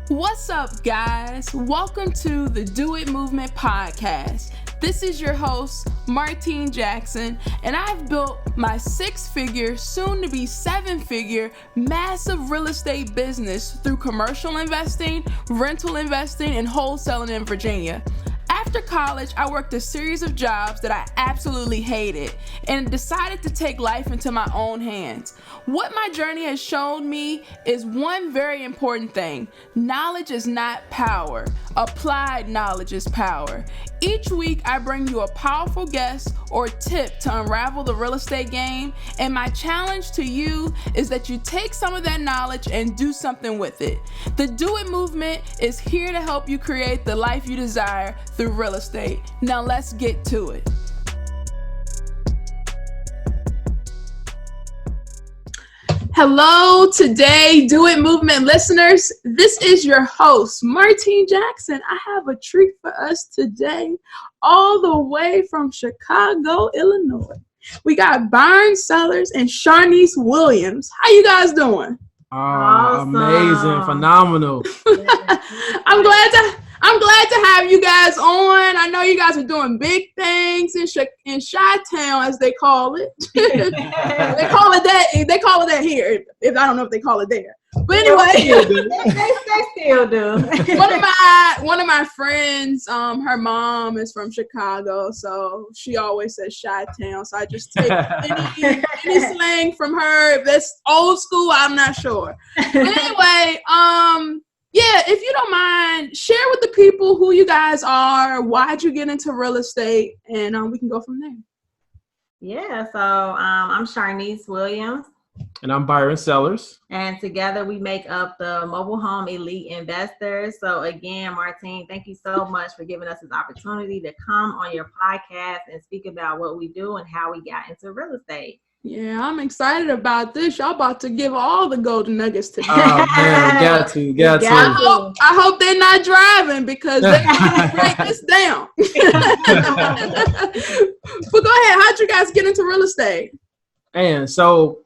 What's up, guys? Welcome to the Do It Movement podcast. This is your host, Martine Jackson, and I've built my 6-figure, soon to be 7-figure, massive real estate business through commercial investing, rental investing, and wholesaling in Virginia. After college, I worked a series of jobs that I absolutely hated and decided to take life into my own hands. What my journey has shown me is one very important thing. Knowledge is not power. Applied knowledge is power. Each week, I bring you a powerful guest or tip to unravel the real estate game, and my challenge to you is that you take some of that knowledge and do something with it. The Do It Movement is here to help you create the life you desire through real estate. Now let's get to it. Hello, today Do It Movement listeners. This is your host, Martine Jackson. I have a treat for us today, all the way from Chicago, Illinois. We got Byron Sellers and Sharnice Williams. How you guys doing? Awesome. Amazing, phenomenal. I'm glad to have you guys on. I know you guys are doing big things in Chi-Town, as they call it. They call it that here. I don't know if they call it there. But anyway, they still do. one of my friends, her mom is from Chicago, so she always says Chi-Town. So I just take any slang from her. If that's old school, I'm not sure. But anyway, yeah, if you don't mind, share with the people who you guys are, why'd you get into real estate, and we can go from there. Yeah, so I'm Sharnice Williams. And I'm Byron Sellers. And together we make up the Mobile Home Elite Investors. So again, Martine, thank you so much for giving us this opportunity to come on your podcast and speak about what we do and how we got into real estate. Yeah, I'm excited about this. Y'all about to give all the golden nuggets today. Oh man, got to. I hope they're not driving because they're going to break this down. But go ahead. How'd you guys get into real estate? And so,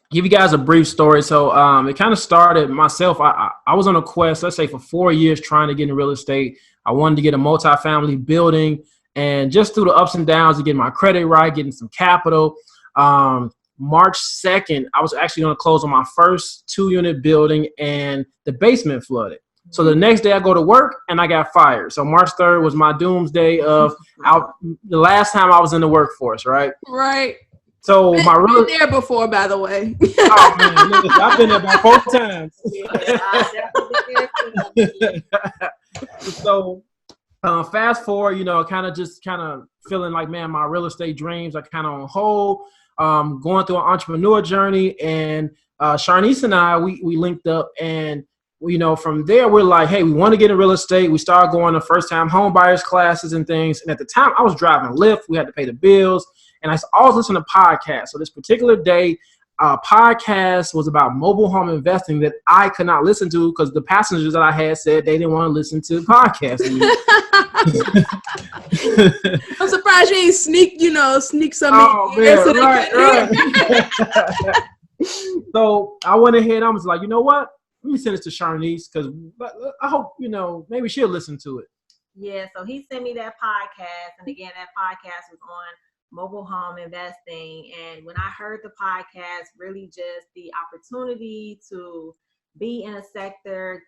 give you guys a brief story. So it kind of started myself. I was on a quest, let's say, for 4 years trying to get into real estate. I wanted to get a multifamily building, and just through the ups and downs of getting my credit right, getting some capital. March 2nd, I was actually going to close on my first 2-unit building, and the basement flooded. So the next day I go to work and I got fired. So March 3rd was my doomsday of the last time I was in the workforce, right? Right. So been there before, by the way. Oh man, listen, I've been there about 4 times. So fast forward, kind of feeling like, man, my real estate dreams are kind of on hold. Going through an entrepreneur journey, and Sharnice and I, we linked up, and from there we're like, hey, we want to get in real estate. We started going to first-time home buyers classes and things. And at the time, I was driving Lyft. We had to pay the bills, and I always listen to podcasts. So this particular day, podcast was about mobile home investing that I could not listen to because the passengers that I had said they didn't want to listen to podcasts. I'm surprised you ain't sneak some. Oh man, right. So I went ahead. I was like, you know what? Let me send this to Sharnice because I hope maybe she'll listen to it. Yeah. So he sent me that podcast, and again, that podcast was on mobile home investing. And when I heard the podcast, really just the opportunity to be in a sector,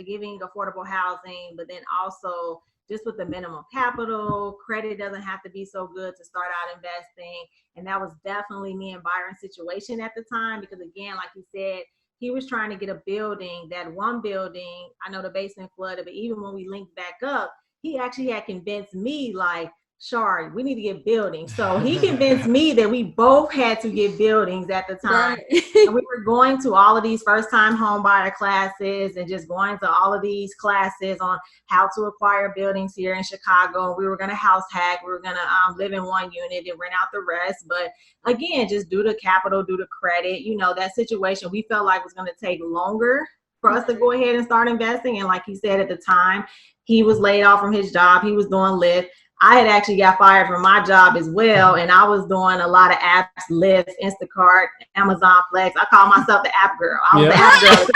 giving affordable housing, but then also just with the minimum capital, credit doesn't have to be so good to start out investing. And that was definitely me and Byron's situation at the time, because again, like you said, he was trying to get a building, that one building, I know the basement flooded, but even when we linked back up, he actually had convinced me like, Shari, we need to get buildings. So he convinced me that we both had to get buildings at the time. Right. And we were going to all of these first-time home buyer classes and just going to all of these classes on how to acquire buildings here in Chicago. We were going to house hack. We were going to live in one unit and rent out the rest. But again, just due to capital, due to credit, that situation we felt like was going to take longer for us to go ahead and start investing. And like he said at the time, he was laid off from his job. He was doing Lyft. I had actually got fired from my job as well, and I was doing a lot of apps, Lyft, Instacart, Amazon Flex. I call myself the app girl. I was the app girl.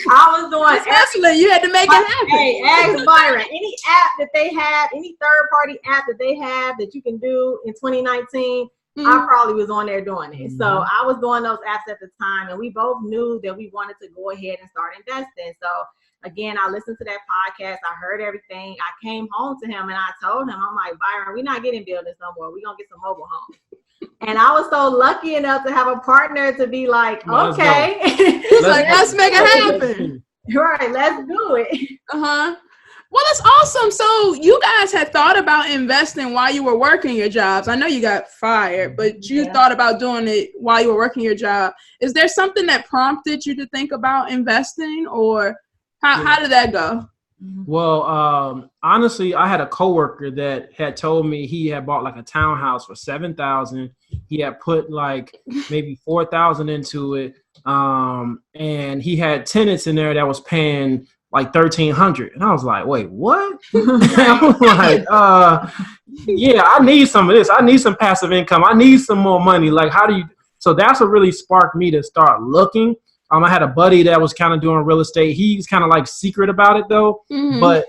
I was doing everything. You had to make it happen. Hey, ask Byron. Any app that they have, any third-party app that they have that you can do in 2019, I probably was on there doing it. So I was doing those apps at the time, and we both knew that we wanted to go ahead and start investing. So again, I listened to that podcast. I heard everything. I came home to him and I told him, I'm like, Byron, we're not getting buildings no more. We're going to get some mobile homes. And I was so lucky enough to have a partner to be like, okay. Let's make it happen. Right, let's do it. Well, that's awesome. So you guys had thought about investing while you were working your jobs. I know you got fired, but you thought about doing it while you were working your job. Is there something that prompted you to think about investing, or how did that go? Well, honestly, I had a coworker that had told me he had bought like a townhouse for $7,000. He had put like maybe $4,000 into it, and he had tenants in there that was paying like $1,300, and I was like, "Wait, what?" I was like, "Yeah, I need some of this. I need some passive income. I need some more money. Like, how do you?" So that's what really sparked me to start looking. I had a buddy that was kind of doing real estate. He's kind of like secret about it though, but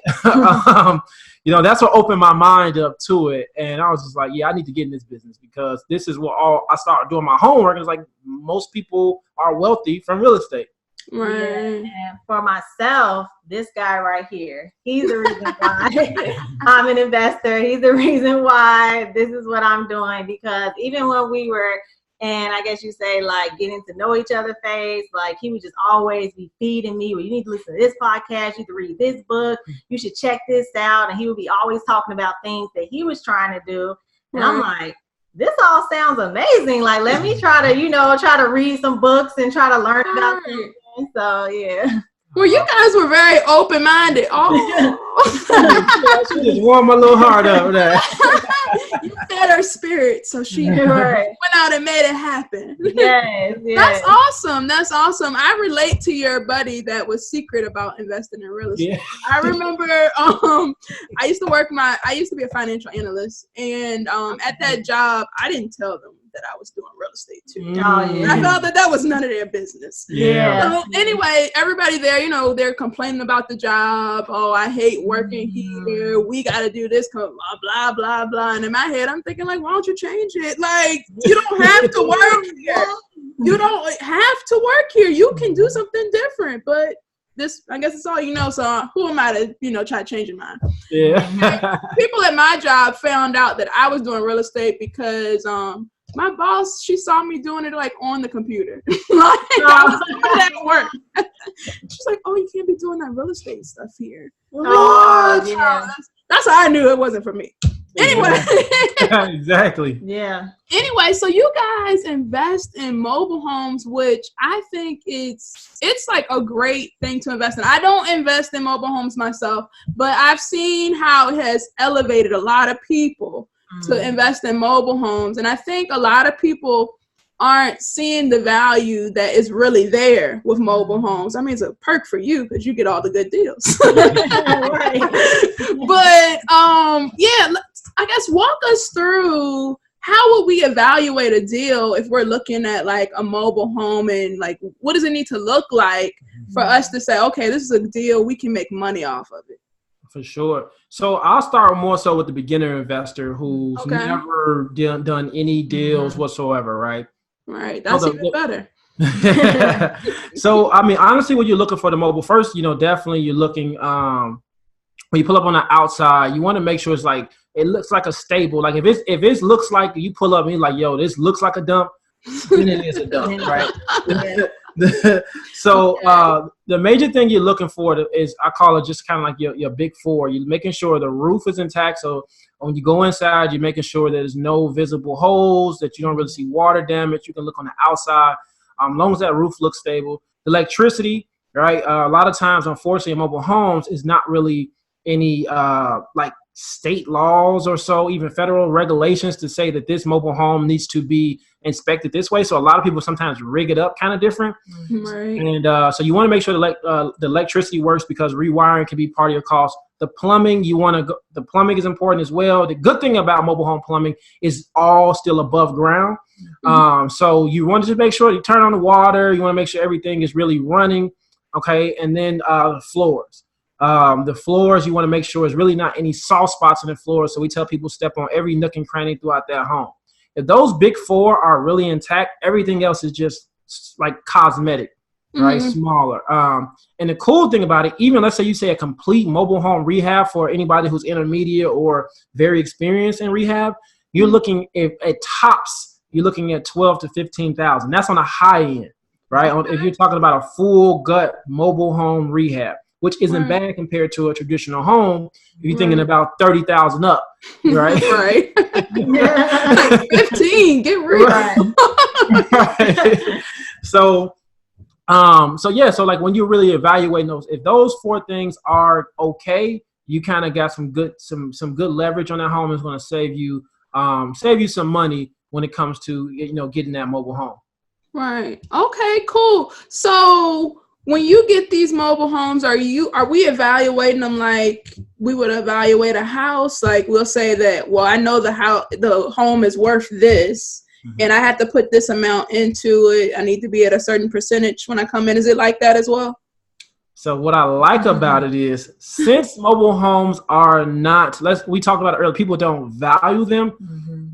that's what opened my mind up to it. And I was just like, yeah, I need to get in this business because this is what I started doing my homework. It's like most people are wealthy from real estate. Right. Yeah, and for myself, this guy right here, he's the reason why I'm an investor. He's the reason why this is what I'm doing, because even when we were, and I guess you say like getting to know each other phase, like he would just always be feeding me, well, you need to listen to this podcast, you need to read this book, you should check this out. And he would be always talking about things that he was trying to do. And I'm like, this all sounds amazing. Like, let me try to read some books and try to learn about things. So yeah. Well, you guys were very open-minded. She just warmed my little heart up there. You fed her spirit, so she went out and made it happen. Yes. That's awesome. That's awesome. I relate to your buddy that was secret about investing in real estate. Yeah. I remember I used to be a financial analyst, and at that job, I didn't tell them that I was doing real estate too. I felt that was none of their business. Yeah. So anyway, everybody there, they're complaining about the job. Oh, I hate working here. We got to do this, blah, blah, blah, blah. And in my head, I'm thinking like, why don't you change it? Like, you don't have to work here. You don't have to work here. You can do something different. But this, I guess it's all you know. So who am I to, try to change your mind? Yeah. People at my job found out that I was doing real estate because, my boss, she saw me doing it like on the computer. I was doing that at work. She's like, "Oh, you can't be doing that real estate stuff here." That's how I knew it wasn't for me. Anyway. Exactly. Yeah. Anyway, so you guys invest in mobile homes, which I think it's like a great thing to invest in. I don't invest in mobile homes myself, but I've seen how it has elevated a lot of people to invest in mobile homes. And I think a lot of people aren't seeing the value that is really there with mobile homes. I mean, it's a perk for you because you get all the good deals. But I guess walk us through, how would we evaluate a deal if we're looking at like a mobile home, and like what does it need to look like for us to say, okay, this is a deal, we can make money off of it? For sure. So I'll start more so with the beginner investor who's never done any deals whatsoever, right? Right. That's even better. So, I mean, honestly, when you're looking for the mobile, first, definitely you're looking, when you pull up on the outside, you want to make sure it's like, it looks like a stable. Like if it looks like you pull up and you're like, yo, this looks like a dump, then it is a dump, right? So the major thing you're looking for is, I call it just kind of like your big four. You're making sure the roof is intact. So when you go inside, you're making sure there's no visible holes, that you don't really see water damage. You can look on the outside. As long as that roof looks stable. The electricity, right? A lot of times, unfortunately, in mobile homes is not really any like state laws or so, even federal regulations to say that this mobile home needs to be inspected this way. So a lot of people sometimes rig it up kind of different. Right. And so you want to make sure the electricity works, because rewiring can be part of your cost. The plumbing, the plumbing is important as well. The good thing about mobile home plumbing is all still above ground. So you want to just make sure you turn on the water. You want to make sure everything is really running. Okay. And then floors. The floors, you want to make sure there's really not any soft spots in the floors. So we tell people step on every nook and cranny throughout their home. If those big four are really intact, everything else is just like cosmetic, right? Smaller. And the cool thing about it, even let's say you say a complete mobile home rehab for anybody who's intermediate or very experienced in rehab, you're looking at tops, you're looking at 12 to 15,000. That's on the high end, right? If you're talking about a full gut mobile home rehab, which isn't bad compared to a traditional home. If you're thinking about 30,000 up, right? Right. Like 15, get real. Right. So like when you're really evaluating those, if those four things are okay, you kind of got some good leverage on that home. Is going to save you some money when it comes to, getting that mobile home. Right. Okay, cool. So when you get these mobile homes, are we evaluating them like we would evaluate a house? Like we'll say that, well, I know the home is worth this, and I have to put this amount into it. I need to be at a certain percentage when I come in. Is it like that as well? So what I like about it is, since mobile homes are not, we talked about it earlier, people don't value them.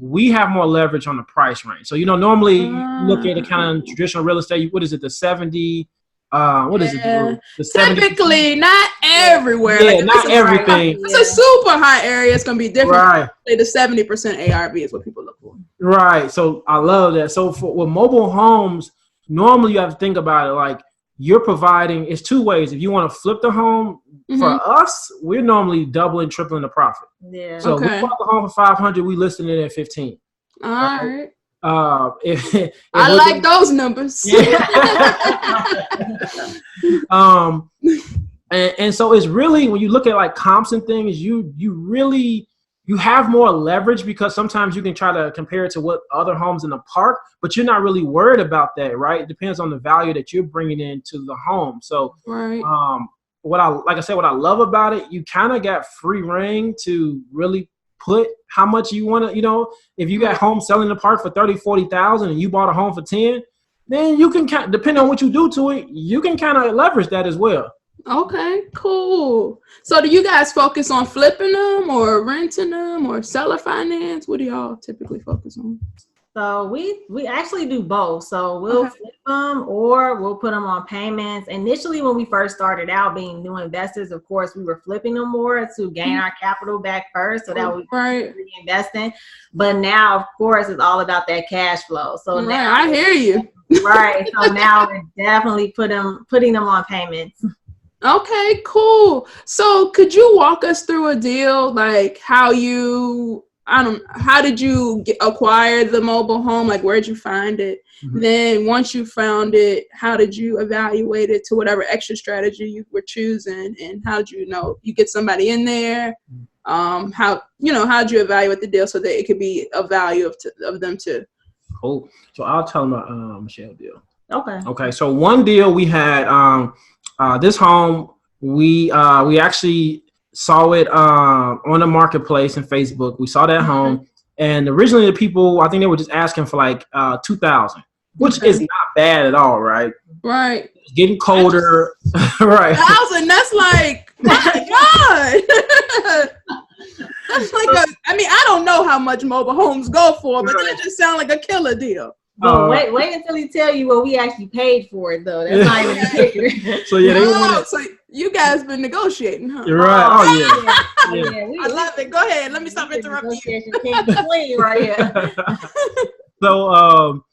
We have more leverage on the price range. So, normally you look at the kind of traditional real estate, what is it, the 70, what is it? The Typically, not everywhere. Yeah, like not everything. It's a super high area. It's going to be different. Right. The 70% ARV is what people look for. Right. So I love that. So with mobile homes, normally you have to think about it like you're providing, it's two ways. If you want to flip the home, for us, we're normally doubling, tripling the profit. Yeah. So we bought the home for 500, we listed it at 15. All right. If I like those numbers. Yeah. And so it's really, when you look at like comps and things, you have more leverage because sometimes you can try to compare it to what other homes in the park, but you're not really worried about that, right? It depends on the value that you're bringing into the home. So, what I love about it, you kind of got free reign to really put how much you want to, if you got home selling in the park for 30, 40,000 and you bought a home for 10, then you can depending on what you do to it, you can kind of leverage that as well. Okay, cool. So do you guys focus on flipping them or renting them or seller finance? What do y'all typically focus on? So we actually do both. So we'll flip them or we'll put them on payments. Initially, when we first started out being new investors, of course, we were flipping them more to gain our capital back first. So that we reinvesting. But now, of course, it's all about that cash flow. So now I hear you. Right. So now we're definitely putting them on payments. Okay, cool. So could you walk us through a deal, like how did you acquire the mobile home? Like, where'd you find it? Then once you found it, how did you evaluate it to whatever extra strategy you were choosing? And how did you get somebody in there? How'd you evaluate the deal so that it could be of value of them too? Cool. So I'll tell them about Michelle deal. Okay. So one deal we had, this home, we actually saw it on the marketplace in Facebook. We saw that home, and originally the people, I think they were just asking for like $2,000, which is not bad at all, right? Right. It's getting colder, right? $1,000. That's like, my God. That's like I don't know how much mobile homes go for, but that just sounds like a killer deal. But wait until he tell you what we actually paid for it, though. That's not even the kicker. So yeah, they wanted. So you guys been negotiating, huh? You're right. Yeah. I love it. Go ahead. Let me stop interrupting you. Clean right here. So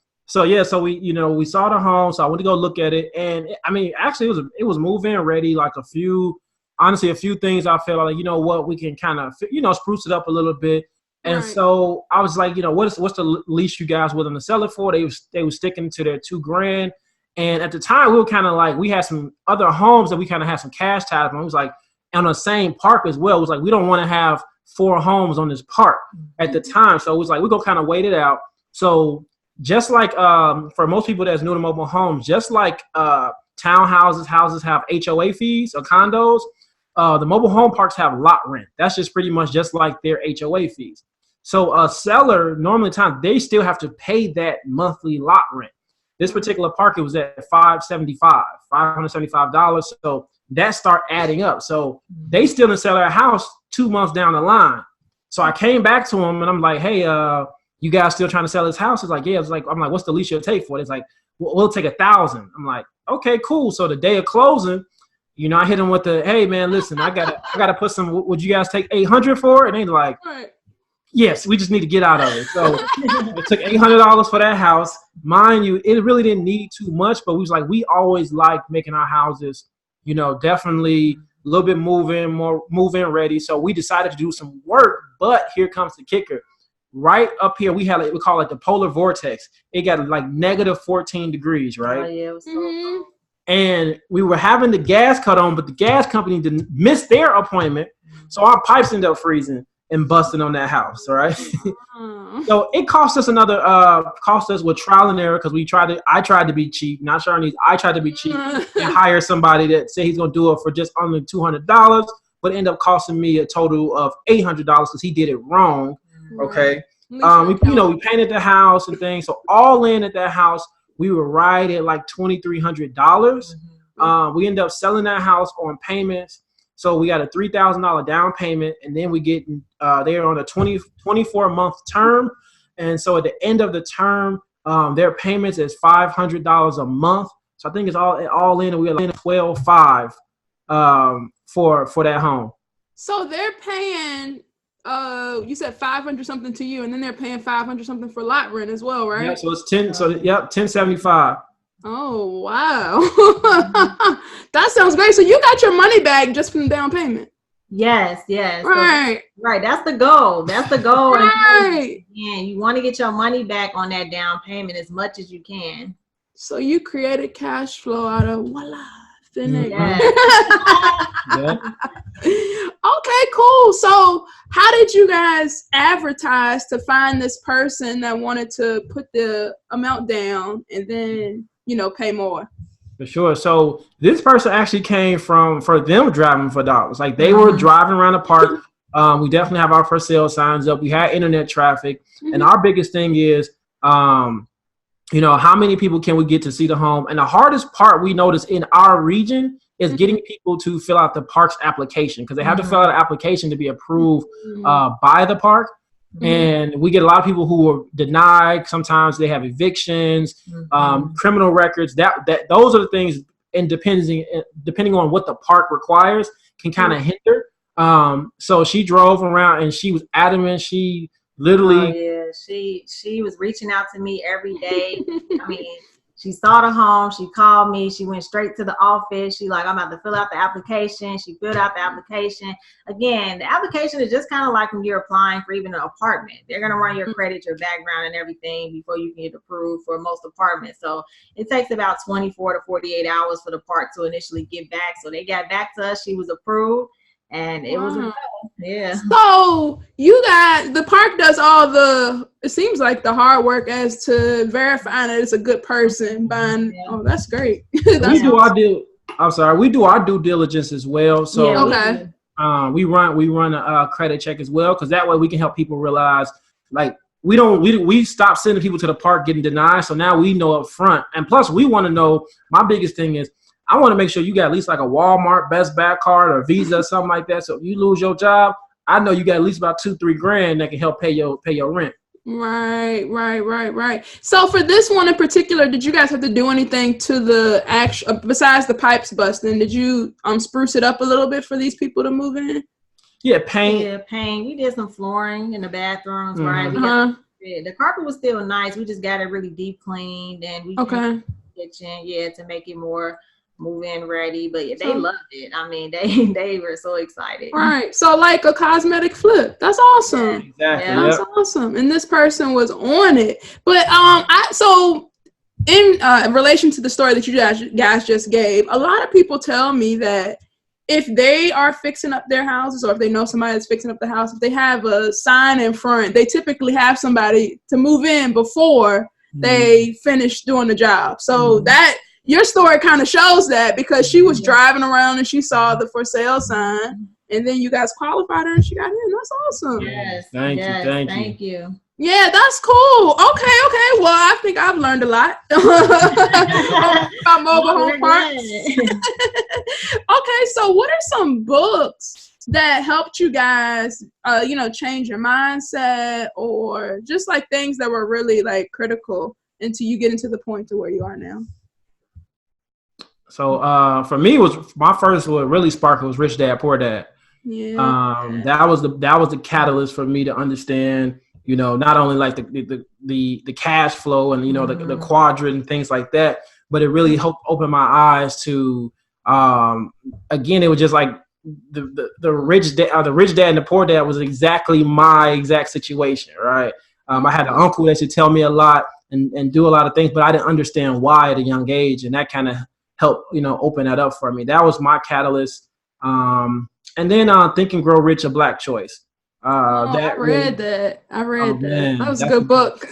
we saw the home, so I went to go look at it, and actually it was move-in ready. Like a few things I felt like, we can kind of spruce it up a little bit. And so I was like, what's the least you guys willing to sell it for? They were sticking to their $2,000. And at the time we were kind of like, we had some other homes that we kind of had some cash tied on. It was like on the same park as well. It was like, we don't want to have 4 homes on this park at the time. So it was like, we're going to kind of wait it out. So just like for most people that's new to mobile homes, just like townhouses, houses have HOA fees or condos, the mobile home parks have lot rent. That's just pretty much just like their HOA fees. So a seller normally they still have to pay that monthly lot rent. This particular park, it was at $575. So that start adding up. So they still didn't sell their house 2 months down the line. So I came back to them and I'm like, hey, you guys still trying to sell this house? It's like, yeah. I'm like, what's the least you'll take for it? It's like, we'll take $1,000. I'm like, okay, cool. So the day of closing, you know, I hit them with hey man, listen, I gotta put some. Would you guys take $800 for it? And they're like, yes, we just need to get out of it. So it took $800 for that house. Mind you, it really didn't need too much, but we always like making our houses, you know, definitely a little bit move-in ready. So we decided to do some work, but here comes the kicker. Right up here, we call it the polar vortex. It got like negative 14 degrees, right? Oh, yeah, it was so cold. And we were having the gas cut on, but the gas company didn't miss their appointment. So our pipes ended up freezing and busting on that house. All right. So it cost us with trial and error, because I tried to be cheap, not Sharnice. I tried to be cheap and hire somebody that said he's going to do it for just only $200, but ended up costing me a total of $800 because he did it wrong. Okay. We painted the house and things. So all in at that house, we were right at like $2,300. We ended up selling that house on payments. So we got a $3,000 down payment, and then we get they're on a 24-month term. And so at the end of the term, their payments is $500 a month. So I think it's all in, and we are like $12,500 for that home. So they're paying you said 500 something to you, and then they're paying 500 something for lot rent as well, right? Yeah, so it's 10. So yep, $1,075. Oh wow, that sounds great. So you got your money back just from the down payment. Yes. Right. Right. That's the goal. Right. Yeah, you want to get your money back on that down payment as much as you can. So you created cash flow out of voila. Yeah. Yeah. Okay, cool. So how did you guys advertise to find this person that wanted to put the amount down and then, you know, pay more? For sure. So this person actually came for them driving for dollars. Like they were driving around the park. We definitely have our for sale signs up. We had internet traffic. And our biggest thing is, you know, how many people can we get to see the home? And the hardest part we notice in our region is getting people to fill out the park's application, because they have to fill out an application to be approved by the park. And we get a lot of people who are denied. Sometimes they have evictions, criminal records. Those are the things, and depending on what the park requires, can kind of hinder. So she drove around and she was adamant. She literally, she was reaching out to me every day. I mean, she saw the home, she called me, she went straight to the office. She like, I'm about to fill out the application. She filled out the application. Again, the application is just kind of like when you're applying for even an apartment. They're going to run your credit, your background and everything before you can get approved for most apartments. So it takes about 24 to 48 hours for the park to initially get back. So they got back to us. She was approved. And it was So the park does it seems like the hard work as to verifying that it's a good person. Oh, that's great. We do our due diligence as well. So we run a credit check as well, because that way we can help people realize, like, we stopped sending people to the park getting denied. So now we know up front. And plus we want to know, my biggest thing is, I want to make sure you got at least like a Walmart Best Buy card or Visa or something like that. So if you lose your job, I know you got at least about $2-3 grand that can help pay your rent. Right. So for this one in particular, did you guys have to do anything to the actual, besides the pipes busting? Did you spruce it up a little bit for these people to move in? Yeah, paint. We did some flooring in the bathrooms, right? The carpet was still nice. We just got it really deep cleaned, and we cleaned the kitchen, to make it more move-in ready. But they loved it. I mean, they were so excited. Right. So like a cosmetic flip. That's awesome. Yeah, exactly. That's awesome. And this person was on it. But in relation to the story that you guys just gave, a lot of people tell me that if they are fixing up their houses, or if they know somebody that's fixing up the house, if they have a sign in front, they typically have somebody to move in before they finish doing the job. So that your story kind of shows that, because she was driving around and she saw the for sale sign, and then you guys qualified her and she got in. That's awesome. Yes. Thank you. Yeah, that's cool. Okay. Well, I think I've learned a lot about mobile home parks. Okay, so what are some books that helped you guys, change your mindset, or just like things that were really like critical until you get to the point to where you are now? So for me, what really sparked was Rich Dad Poor Dad. Yeah. That was the catalyst for me to understand, not only like the cash flow and the quadrant and things like that, but it really helped open my eyes to again, it was just like the rich dad and the poor dad was exactly my exact situation, right? I had an uncle that should tell me a lot and do a lot of things, but I didn't understand why at a young age, and that kind of helped open that up for me. That was my catalyst. And then Think and Grow Rich, A Black Choice. I read that. Man, that was a good book.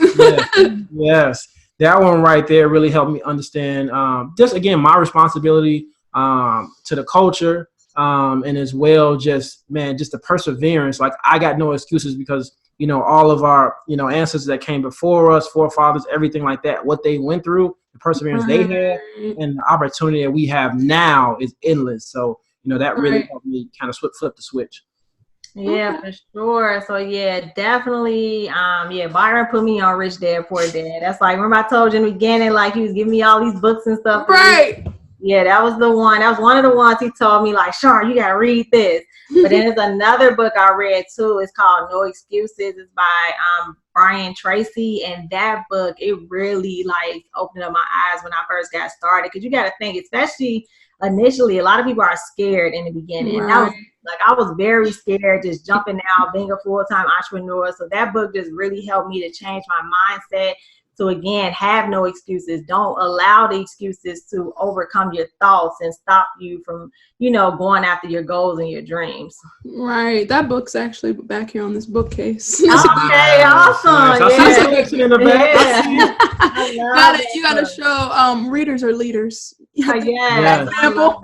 Yes. That one right there really helped me understand just, again, my responsibility to the culture, and as well just the perseverance. Like, I got no excuses because, all of our, ancestors that came before us, forefathers, everything like that, what they went through, the perseverance they had, and the opportunity that we have now is endless. So, that really helped me kind of flip the switch. Yeah, for sure. So yeah, definitely. Byron put me on Rich Dad Poor Dad. That's like, remember I told you in the beginning, like he was giving me all these books and stuff. Right. Yeah, that was the one. That was one of the ones he told me, like, Shar, you gotta read this. But then there's another book I read too. It's called No Excuses. It's by Brian Tracy, and that book, it really like opened up my eyes when I first got started. Because you got to think, especially initially, a lot of people are scared in the beginning. Right. That was like, I was very scared just jumping out, being a full-time entrepreneur. So that book just really helped me to change my mindset. So again, have no excuses. Don't allow the excuses to overcome your thoughts and stop you from, going after your goals and your dreams. Right. That book's actually back here on this bookcase. Okay, awesome. I see section in the back. You gotta show readers are leaders. Yeah. Example.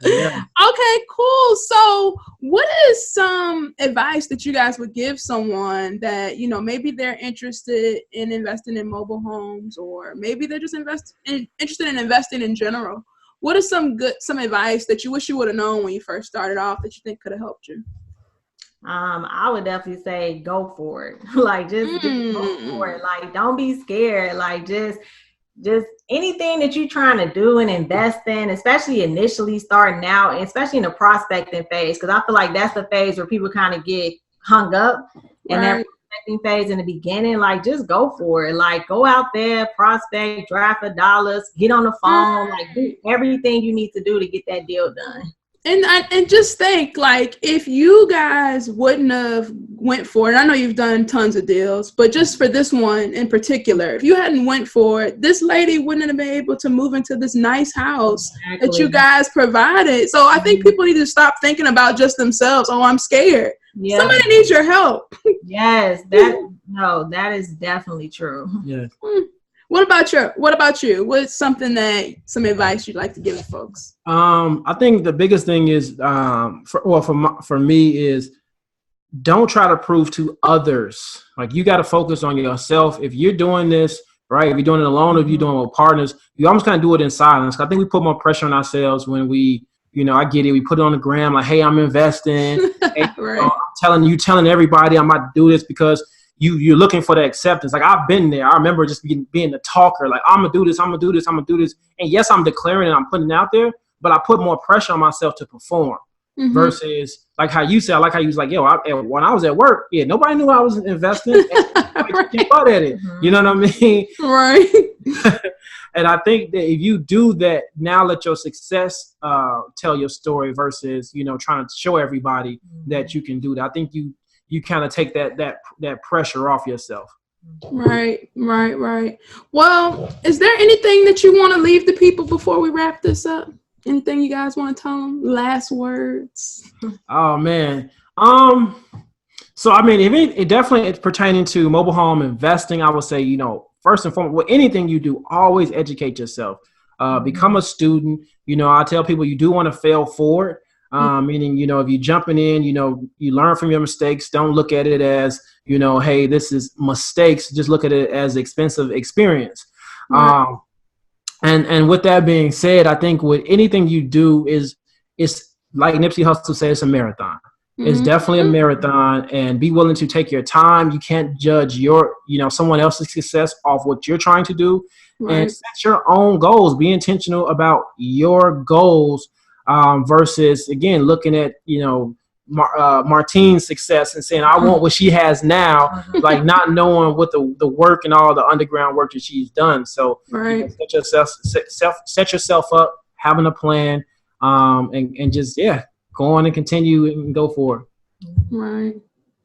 Yeah. Okay, cool. So what is some advice that you guys would give someone that, maybe they're interested in investing in mobile homes, or maybe they're just interested in investing in general? What is some advice that you wish you would have known when you first started off that you think could have helped you? I would definitely say go for it. Like, just go for it. Like, don't be scared. Like, just anything that you're trying to do and invest in, especially initially starting out, especially in the prospecting phase, because I feel like that's the phase where people kind of get hung up. And that prospecting phase in the beginning, like, just go for it. Like, go out there, prospect, draft for dollars, get on the phone, like, do everything you need to do to get that deal done. And just think, like, if you guys wouldn't have went for it, I know you've done tons of deals, but just for this one in particular, if you hadn't went for it, this lady wouldn't have been able to move into this nice house that you guys provided. So I think people need to stop thinking about just themselves. Oh, I'm scared. Yeah. Somebody needs your help. Yes, that is definitely true. Yeah. What about you? What's some advice you'd like to give to folks? I think the biggest thing is, for me is, don't try to prove to others. Like, you got to focus on yourself. If you're doing this, right, if you're doing it alone, or if you're doing it with partners, you almost kind of do it in silence. I think we put more pressure on ourselves when we, I get it. We put it on the gram, like, hey, I'm investing. Hey, right. I'm telling everybody I'm about to do this because you're looking for the acceptance. Like, I've been there. I remember just being the talker. Like, I'm going to do this. I'm going to do this. I'm going to do this. And yes, I'm declaring and I'm putting it out there, but I put more pressure on myself to perform versus like how you said, I like how you was like, when I was at work, nobody knew I was investing. Right. At it. You know what I mean? Right. And I think that if you do that, now let your success tell your story versus, trying to show everybody that you can do that. I think you kind of take that pressure off yourself. Right. Well, is there anything that you want to leave the people before we wrap this up? Anything you guys want to tell them? Last words? Oh, man. So, I mean, it definitely it's pertaining to mobile home investing. I would say, first and foremost, with anything you do, always educate yourself. Become a student. I tell people you do want to fail forward. Meaning, if you're jumping in, you learn from your mistakes. Don't look at it as, hey, this is mistakes. Just look at it as expensive experience. Right. And with that being said, I think with anything you do it's like Nipsey Hussle said, it's a marathon. It's definitely a marathon, and be willing to take your time. You can't judge someone else's success off what you're trying to do. Right. And set your own goals. Be intentional about your goals versus, again, looking at, Martine's success and saying, I want what she has now, like not knowing what the work and all the underground work that she's done. So right. Set yourself up, having a plan, and just, go on and continue and go for it. Right.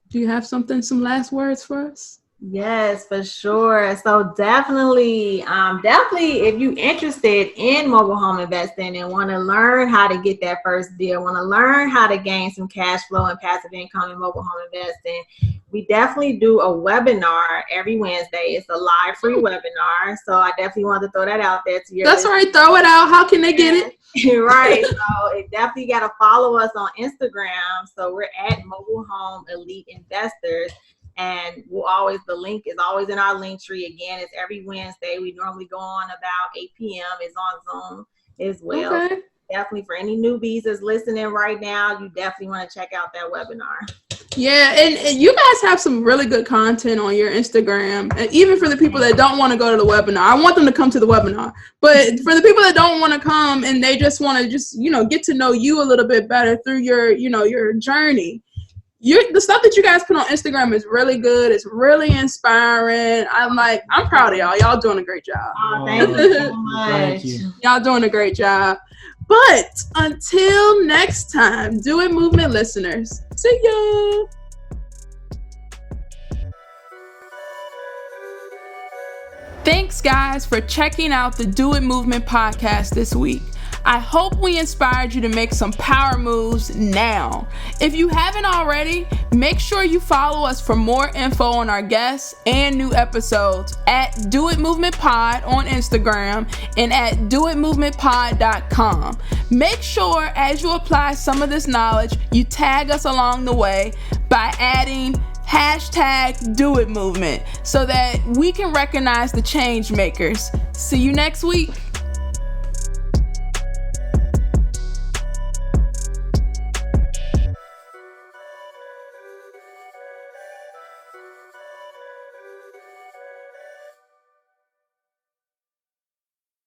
Do you have some last words for us? Yes, for sure. So definitely, if you're interested in mobile home investing and want to learn how to get that first deal, want to learn how to gain some cash flow and passive income in mobile home investing, we definitely do a webinar every Wednesday. It's a live free webinar. So I definitely want to throw that out there to you. That's right. Throw it out. How can they get it? Right. So it definitely got to follow us on Instagram. So we're at Mobile Home Elite Investors. And the link is always in our link tree. Again, it's every Wednesday. We normally go on about 8 p.m. It's on Zoom as well. Okay. Definitely for any newbies that's listening right now, you definitely want to check out that webinar. Yeah, and you guys have some really good content on your Instagram. And even for the people that don't want to go to the webinar, I want them to come to the webinar. But for the people that don't want to come and they just want to get to know you a little bit better through your journey, the stuff that you guys put on Instagram is really good. It's really inspiring. I'm proud of y'all. Y'all doing a great job. Oh, thank you so much. Thank you. Y'all doing a great job. But until next time, Do It Movement listeners, see ya. Thanks, guys, for checking out the Do It Movement podcast this week. I hope we inspired you to make some power moves now. If you haven't already, make sure you follow us for more info on our guests and new episodes at Do It Movement Pod on Instagram and at doitmovementpod.com. Make sure as you apply some of this knowledge, you tag us along the way by adding #DoItMovement so that we can recognize the change makers. See you next week.